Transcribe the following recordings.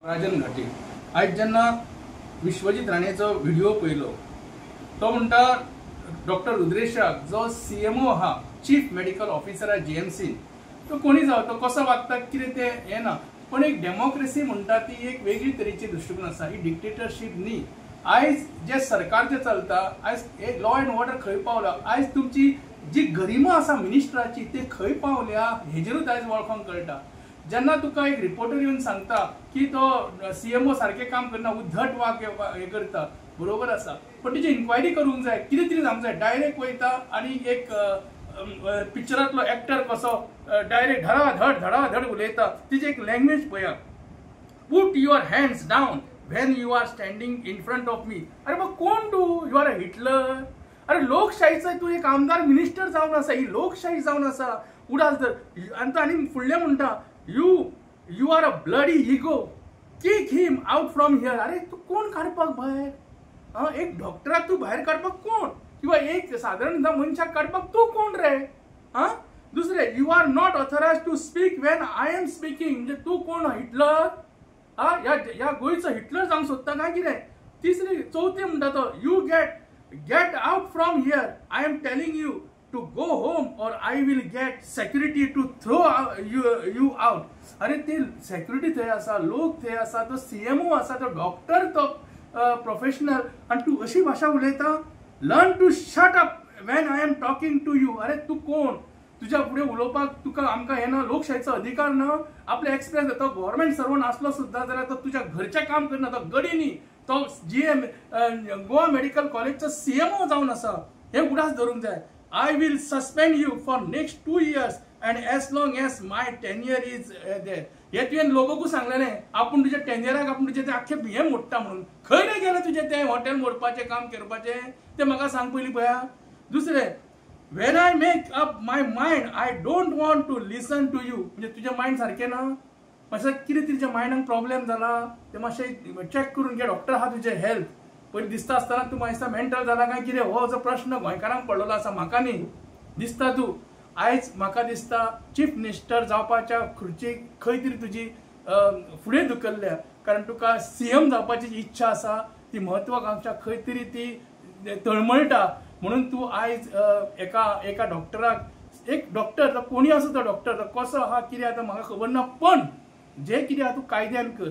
राजन घाटे आज जेन्ना विश्वजीत राणेचो व्हिडिओ पळयलो तो म्हणटा डॉक्टर रुद्रेशाक जो सीएमओ आहा चीफ मेडिकल ऑफिसर आहे जीएमसी तो कोणी जाव तो कसो वागता कितें ते हे ना पण एक डेमोक्रेसी म्हणटा ती एक वेगळी तरेची दृष्टिकोन आसा ही डिक्टेटरशिप न्ही। आयज जे सरकार जे चलता आयज हे लॉ अँड ऑर्डर खंय पावला आयज तुमची जी गरिमा आसा मिनिस्टराची ते खंय पावल्या हेजेरूच आयज वळखोंक कळटा। जेन्ना तुका एक रिपोर्टर येवन सांगता की तो सीएमओ सारखे काम करना उद्धट वाग हे करता बरोबर आसा पण तिची इन्क्वायरी करूंक जाय कितें तरी जावंक जाय। डायरेक्ट वयता आनी एक पिक्चरांतलो एक्टर कसो डायरेक्ट धडाधड उलयता तिची एक लँग्वेज पळया। Put your hands down when you are standing in front of me. अरे मग कोण तू यू आर अ हिटलर। अरे लोकशाहीचा तू एक आमदार मिनिस्टर जावन आसा ही लोकशाही जावन आसा उडास धर आनी फुडलें म्हणटा You are a bloody ego. Kick him out from here. अरे तू कोण काढपाक भायर एक डॉक्टराक तू भायर काढपाक कोण किंवा एक साधारण मनशाक काढपाक तू कोण रे दुसरे you are not authorised to speak when I am speaking म्हणजे तू कोण हिटलर या गोयचो हिटलर जावंक सोदता काय कितें। तिसरी चौथी म्हणटा तो you get out from here I am telling you to go home or I will get security to throw you out। अरे ते security थे असा लोक थे असा तो सीएमओ असा तो डॉक्टर तो प्रोफेशनल आणि तू अशी भाषा उलयता। Learn to shut up when I am talking to you. अरे तू कोण तुझ्या पुढे उलोवपाक तुका आमकां हे ना लोकशाहीचो अधिकार ना आपले एक्सप्रेस तो गव्हर्नमेंट सर्वंट असलो सुद्धा जाल्यार तो तुझ्या घरचे काम करना तो गडी न्ही तो जीएम गोवा मेडिकल कॉलेजचो सीएमओ जावन आसा हे उडास धरूंक जाय। I will suspend you for next 2 years and as long as my tenure is there। हे तुवें लोगोकू सांगलेले आपण तुझ्या टेन्युराक आपण तुझे ते आख्खे हे मोडटा म्हणून खंय नाही गेले तुझे ते हॉटेल मोडपाचे काम करपाचे ते म्हाका सांग पयलीं पळया। दुसरे when I make up my mind I don't want to listen to you म्हणजे तुझे माइंड सारखे ना मातशें कितें तुज्या माइंडाक प्रॉब्लेम जाला ते मातशें चेक करून घे। डॉक्टर आहा तुजे हेल्थ पयलीं दिसता आसतना तूं मातसो मेंटल जाला काय कितें हो जो प्रश्न गोंयकारांक पडलेलो आसा म्हाका न्ही दिसता तूं आयज म्हाका दिसता चीफ मिनिस्टर जावपाच्या खुर्चेक खंय तरी तुजी फुडें धुकल्ल्या कारण तुका सीएम जावपाची इच्छा आसा ती म्हत्वाकांक्षा खंय तरी ती तळमळटा म्हणून तूं आयज एका डॉक्टराक एक डॉक्टर तो कोणी आसूं तो डॉक्टर तो कसो आहा कितें आतां म्हाका खबर ना पण जे कितें आहा तूं कायद्यान कर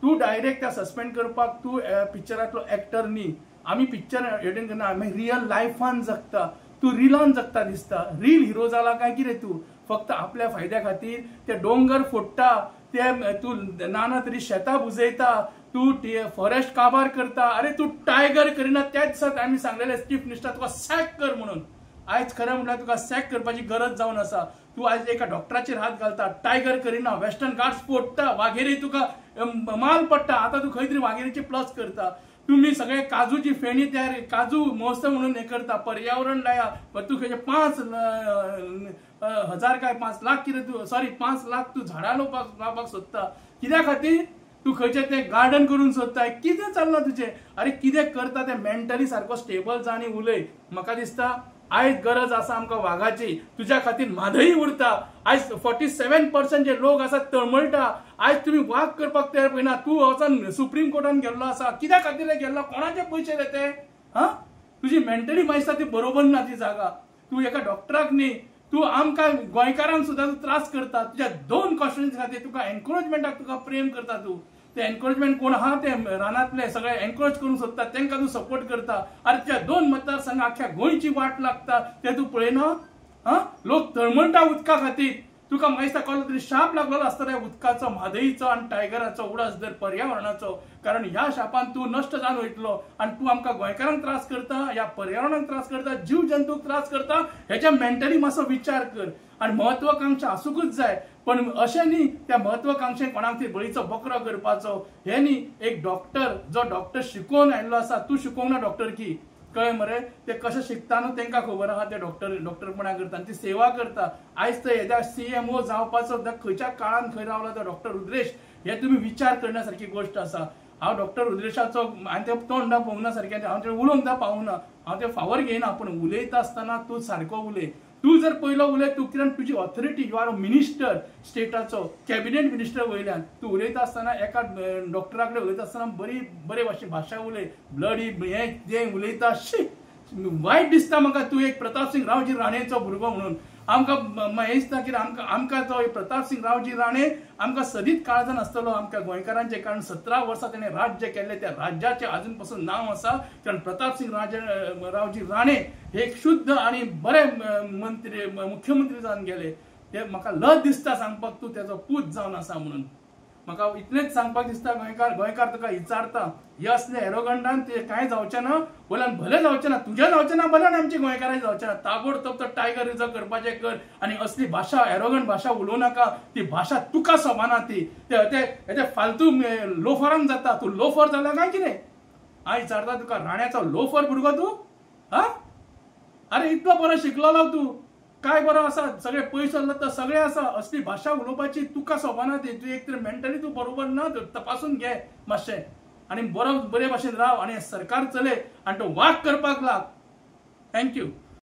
तू डायरेक्ट त्या सस्पेंड करपाक तू पिक्चरांतलो एक्टर न्ही आमी पिक्चर एटेंड करना आमी रियल लायफान जगता तू रिलान जगता दिसता रील हिरो जाला काय कितें तू फक्त आपल्या फायद्या खातीर ते डोंगर फोडटा ते तू नाना तरी शेतां बुजयता तू फॉरेस्ट काबार करता। अरे तू टायगर करिना त्याच दिसात आमी सांगलेले चीफ मिनिस्टर तुका सॅक कर म्हणून आयज खरें म्हणल्यार तुका सॅक करपाची गरज जावन आसा। तू आज एका डॉक्टराचेर हात घालता टायगर करिना वेस्टर्न घाट्स फोडटा वाघेरी तुका माल पडटा आता तू खंय तरी वाघेरीचे प्लस करता। तुम्ही सगळे काजूची फेणी तयार काजू महोत्सव म्हणून हे करता पर्यावरण लाया तू खंयचे 5,000 काय 5 लाख कितें तू सॉरी 5 लाख तू झाडां लावपाक सोदता कित्या खातीर तू खंयचे ते गार्डन करून सोदता कितें चल्लां तुजें। अरे कितें करता ते मेंटली सारको स्टेबल जा आनी उलय म्हाका दिसता आयज गरज आसा आमकां वाघाची तुज्या खातीर म्हादई उरता आयज 47% जे लोक आसा तळमळटा आयज तुम्ही वाघ करपाक तयार पळयना तू वचून सुप्रीम कोर्टान गेल्लो आसा कित्या खातीर गेल्लो कोणाचे पयशे रे ते तुजी मेंटली मायसा ती बरोबर ना ती जागा तू एका डॉक्टराक न्ही तू आमकां गोंयकारांक सुद्दां रास करता तुज्या 2 कॉन्स्टिट्युएन्सी खातीर तुका एनकरेजमेंटाक तुका प्रेम करता तू ते एनकरेजमेंट कोण आहा ते रानातले सगळे एनकरेज करूंक सोदता तांकां तू सपोर्ट करता। अरे त्या 2 मतदारसंघ आख्या गोंयची वाट लागता ते तू पळयना लोक तळमळटा उदका खातीर तुका माहिती कसलो तरी शाप लागलेलो आसता उदकाचो म्हादईचो आणि टायगराचो उडास दर पर्यावरणाचो कारण ह्या शापान तू नष्ट जावन वयतलो आणि तू आमकां गोंयकारांक त्रास करता या पर्यावरणाक त्रास करता जीव जंतूक त्रास करता हेच्या मेंटली मातसो विचार कर आणि महत्वाकांक्षा आसूकच जाय पण अशें न्ही त्या महत्वाकांक्षेक कोणाक तरी बळीचो बकरो करपाचो हे न्ही एक डॉक्टर जो डॉक्टर शिकोवन आयिल्लो आसा तू शिकोवंक ना डॉक्टर की कळ्ळें मरे ते कशें शिकता न्हू तांकां खबर आहा ते डॉक्टरपणा करता ती सेवा करता। आयज ते हेच्या सीएमओ जावपाचो खंयच्या काळान खंय रावला तो डॉक्टर रुद्रेश हे तुम्ही विचार करण्यासारखी गोष्ट आसा। हांव डॉक्टर रुद्रेशाचो हांवें ते तोंडा पळोवंक ना सारकें हांव ते उलोवंक पावूंक ना हांव ते फावर घेयना पण उलयता आसतना तूं सारको उलय तू जर पयलो उलय तू कित्याक तुजी authority you are a minister स्टेटाचो कॅबिनेट मिनिस्टर वयल्यान तू उलयता आसतना एका डॉक्टरा कडेन उलयता आसतना बरे भाशेन भाशा उलय ब्लडी हें जें उलयता शी वायट दिसता म्हाका तू एक प्रताप सिंग रावजी राणेचो भुरगो म्हणून आमकां हें दिसता की आमकां तो प्रताप सिंग रावजी राणे आमकां सदीत काळजान आसतलो आमच्या गोंयकारांचे कारण 17 वर्सां ताणें राज्य केल्लें त्या राज्याचें आजून पासून नांव आसा कारण प्रताप सिंग रावजी राणे हे एक शुद्ध आनी बरे मंत्री मुख्यमंत्री जावन गेले ते म्हाका लज दिसता सांगपाक तूं तेजो पूत जावन आसा म्हणून म्हाका इतलेंच सांगपाक दिसता गोंयकार तुका विचारता हे असले एरोगंडान ते कांय जावचें ना बोलान भले जावचें ना तुजें जावचें ना बोलान आमच्या गोंयकारांचें जावचें ना ताबडतोब तो टायगर रिजर्व करपाचें कर आनी असली भाशा एरोगंट भाशा उलोव नाका ती भाशा तुका सोबाना ती हेजे फालतू लोफरांक जाता तूं लोफर जाला काय कितें हांव विचारता तुका राण्याचो लोफर भुरगो तूं हा अरे इतलो बरो शिकलेलो तूं काय बरो आसा सगळे पयसो जाता सगळे आसा असली भाशा उलोवपाची तुका सोबाना ती तू एक तर मेंटली तू बरोबर ना तपासून घे मातशें आनी बरे भाशेन राव आनी सरकार चलय आनी तो वाक करपाक लाग थँक्यू